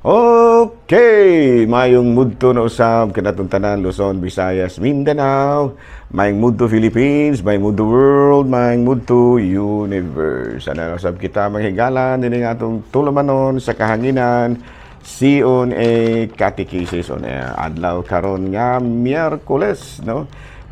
Okay, mayong mudto na usab kanatong tanan Luzon, Visayas, Mindanao, mayong mudto Philippines, mayong mudto world, mayong mudto universe. Ano usab kita manghigalan dinhi nga atong tulumanon sa kahanginan Sion a Catechesis on Air. Adlaw karon nga Miyerkules, no?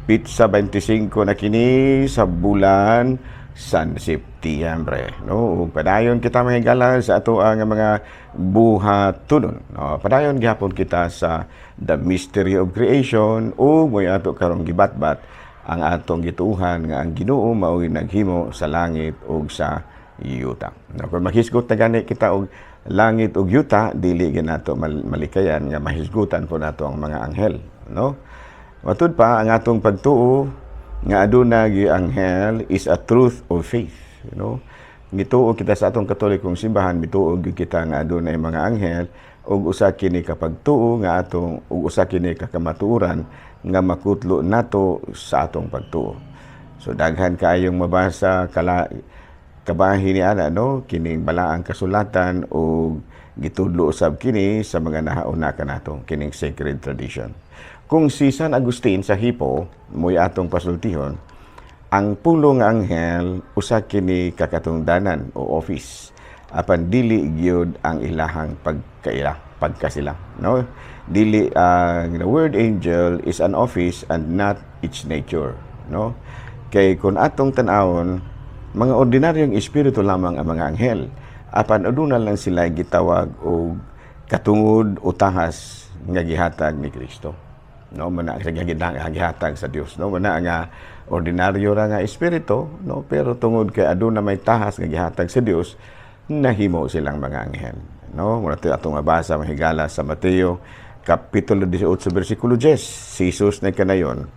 Pizza 25 na kini sa bulan San Septiembre, no? Ug padayon kita mahigala sa ato ang mga buhatunon, no? Padayon gyapon kita sa The Mystery of Creation ug moy ato karong gibatbat ang atong gituohan nga ang Ginoo mao'y naghimo sa langit ug sa yuta. No, kung mahisgot na gani kita og langit ug yuta, dili ginato malikayan nga mahisgutan po nato ang mga anghel, no? Matud pa ang atong pagtuo nga aduna gi anghel is a truth of faith, you know. Gituo kita sa atong Katolikong simbahan, mituo gyud kita nga adunay mga anghel ug usa kini ka pagtuo nga atong ug usa kini ka kamatuoran nga makutlo nato sa atong pagtuo. So daghan kaayong mabasa kabahin ni ana, no, kining balaang kasulatan ug gitudlo usab kini sa mga nahauna kanato kining sacred tradition. Kung si San Agustin sa Hippo, mo'y atong pasultihon, ang pulong anghel usa kini kakatungdanan o office apan dili gyud ang ilahang pagkasila, no? Dili the word angel is an office and not its nature, no? Kay kun atong tan-awon, mga ordinaryong espiritu lamang ang mga anghel, apan aduna lang sila gitawag og katungod o tahas nga gihatag ni Kristo, no? Mana sa gihatag sa Dios, no? Mana nga ordinaryo ra nga espiritu, no? Pero tungod kay aduna may tahas nga gihatag sa Dios, nahimo silang mga anghel, no? Muna atong mabasa mahigala sa Mateo kapitulo 18 bersikulo 10. Si Jesus na kanayon,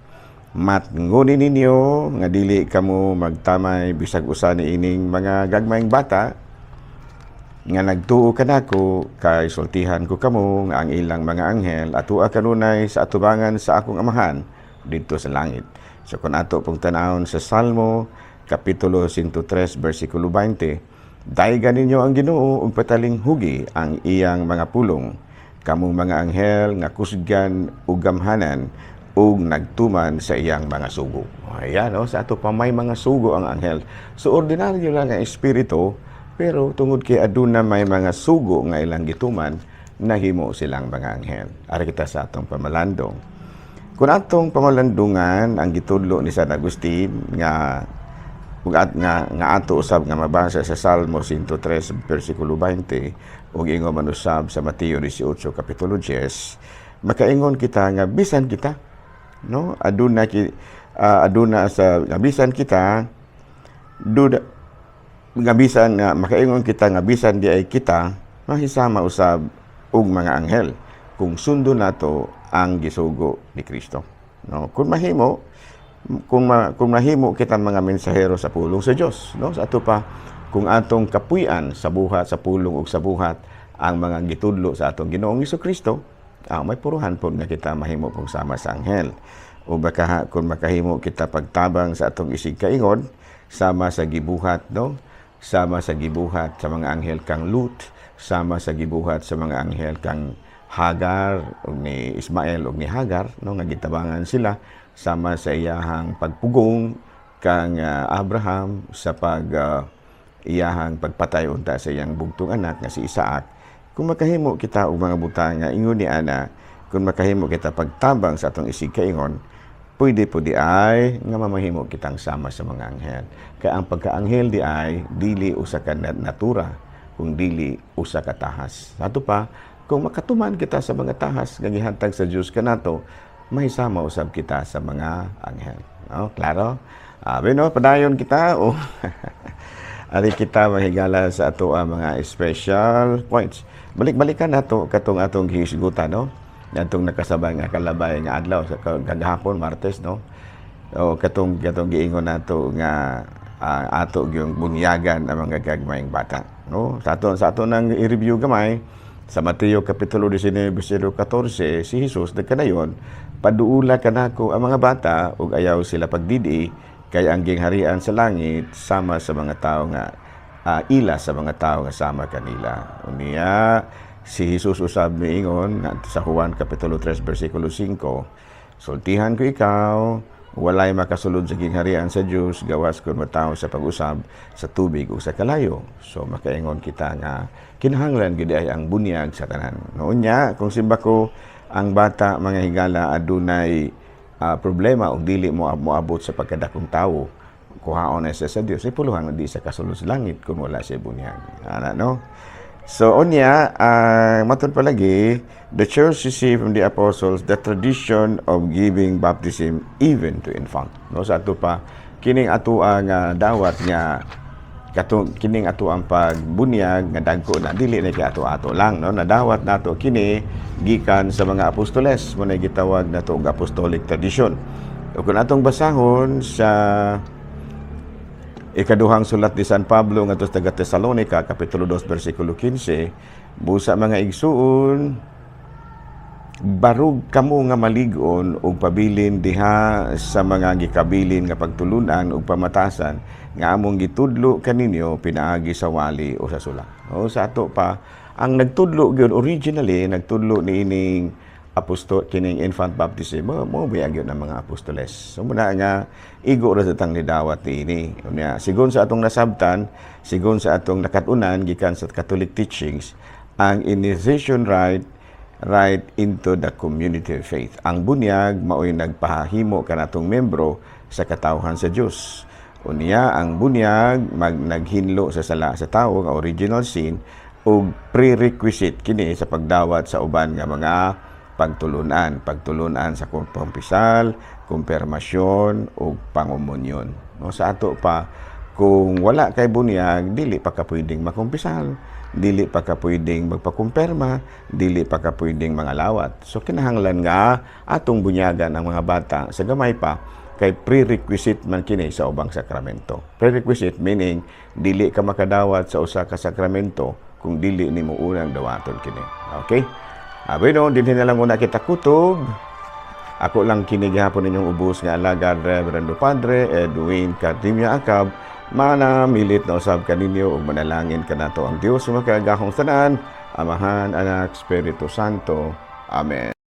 matngunin ninyo nga dili kamo magtamay bisag usa ni ining mga gagmayng bata nga nagtuo kanako kay sultihan ko kamo nga ang ilang mga anghel atua kanunay sa atubangan sa akong amahan didto sa langit. So kung ato pong tanawon sa Salmo kapitulo 103 bersikulo 20, daygan ninyo ang Ginoo ug pataling hugi ang iyang mga pulong, kamong mga anghel nga kusgan ug gamhanan ug nagtuman sa iyang mga sugo. Ayan, no? Sa ato pa may mga sugo ang anghel. So ordinaryo lang ang espiritu, pero tungod kay aduna may mga sugo nga ilang gituman, nahimo silang mga anghel. Ari kita sa atong pamalandong. Kung atong pamalandungan ang gitudlo ni San Agustin nga ato usab nga mabasa sa Salmo 103 bersikulo 20 ug ingon man usab sa Mateo 18 kapitulo 10, makaingon kita nga bisan kita, no, aduna sa bisan kita bisan nga makaingon kita nga bisan di ay kita mahisama usab og mga anghel kung sundo nato ang gisugo ni Kristo, no? Kung mahimo kita mga mensahero sa pulong sa Dios, no? Sa ato pa kung atong kapuy-an sa buhat sa pulong ug sa buhat ang mga gitudlo sa atong Ginoong Hesukristo, may puruhan po nga kita mahimo pong sama sa anghel. O baka kung makahimo kita pagtabang sa atong isig kaingon sama sa gibuhat, no? Sama sa gibuhat sa mga anghel kang Lut, sama sa gibuhat sa mga anghel kang Hagar ug ni Ismael ug ni Hagar, no, nga gitabangan sila sama sa iyahang pagpugong kang Abraham sa iyahang pagpatay unta sa iyang bugtong anak nga si Isaac. Kung makahimo kita og mga butang nga ingon ni ana, kung makahimo kita pagtabang sa atong isig kaingon, pwede po di ay nga mamahimo kitang sama sa mga anghel. Kaya ang pagka-anghel di ay dili usa ka natura, kung dili usa ka tahas. Ato pa, kung makatuman kita sa mga tahas nga gihatag sa Dios kanato, mahisama usab kita sa mga anghel. No? Klaro? Bino, padayon kita o ari kita mahigala sa ato ang mga special points. Balik-balikan nato katong atong gihisgutan, no? Atong nakasabay nga kalabay nga adlaw sa kagahapon Martes, no? O katong giingon nato nga ato yung bunyagan ang mga gagmayng bata, no? Sa ato nang i-review gamay sa Mateo kapitulo 19 bersikulo 14, si Jesus nagkanayon, paduula kanako ang mga bata ug ayaw sila pagdidi kay ang gingharian sa langit sama sa mga tao nga ila sa mga tao nga sama kanila. Unya Si Jesus usab miingon ngadto sa Juan kapitulo 3 bersikulo 5, sultihan ko ikaw, walay makasulod sa gingharian sa Dios gawas kun matawo sa pag-usab sa tubig o sa kalayo. So makaingon kita nga kinahanglan gid ay ang bunyag sa tanan. Noon nya kung simba ko ang bata mga higala adunay problema o dili mo moabot sa pagkadakong tawo, kuhaon na siya sa Dios, ay puluhan na di sa kasulod sa langit kung wala siya bunyag. Ana no? So, onya, matod palagi, the church received from the apostles the tradition of giving baptism even to infant. No, sa ato pa, kining ato ang dawat nga, kining ato ang pagbunyag nga dagko na dili na kay ato-ato lang, no? Nadawat nato kini gikan sa mga apostoles, mo na gitawag nato og apostolic tradition. O kung atong basahon sa ikaduhang sulat ni San Pablo ngadto sa taga Tesalonica kapitulo 2 bersikulo 15, busa mga igsuon, barug kamo nga malig-on ug pabilin diha sa mga gikabilin nga pagtulunan ug pamatasan nga among gitudlo kaninyo pinaagi sa wali o sa sulat. O sa ato pa ang nagtudlo gyud originally nagtudlo niining apostol kining infant baptism mo biyag yun ng mga apostoles. So muna nga igo ra sa tang nidawat ini. Unya sigon sa atong nasabtan, sigon sa atong nakatunan gikan sa Catholic teachings, ang initiation right into the community of faith. Ang bunyag maoy nagpahimo kanatong membro sa katawhan sa Dios. Unya ang bunyag naghinlo sa sala sa tawo nga original sin ug prerequisite kini sa pagdawat sa uban nga mga pagtulunan sa kumpisal, kumpirmasyon o pangumunyon. No, sa ato pa, kung wala kay bunyag, dili pa ka pwedeng makumpisal, dili pa ka pwedeng magpakumpirma, dili pa ka pwedeng mangalawat. So kinahanglan nga atong bunyagan ang mga bata sa gamay pa kay prerequisite man kini sa ubang sakramento. Prerequisite meaning dili ka makadawat sa usa ka sakramento kung dili nimo unang dawaton kini. Okay? Bueno, dinhin na lang muna kita kutob. Ako lang kinigihapon ninyong ubos nga alagad Reverendo Padre Edwin Cartimia Acab. Manamilit na usab kaninyo ug manalangin kanato ang Dios makagahong tanan, Amahan, Anak, Espiritu Santo. Amen.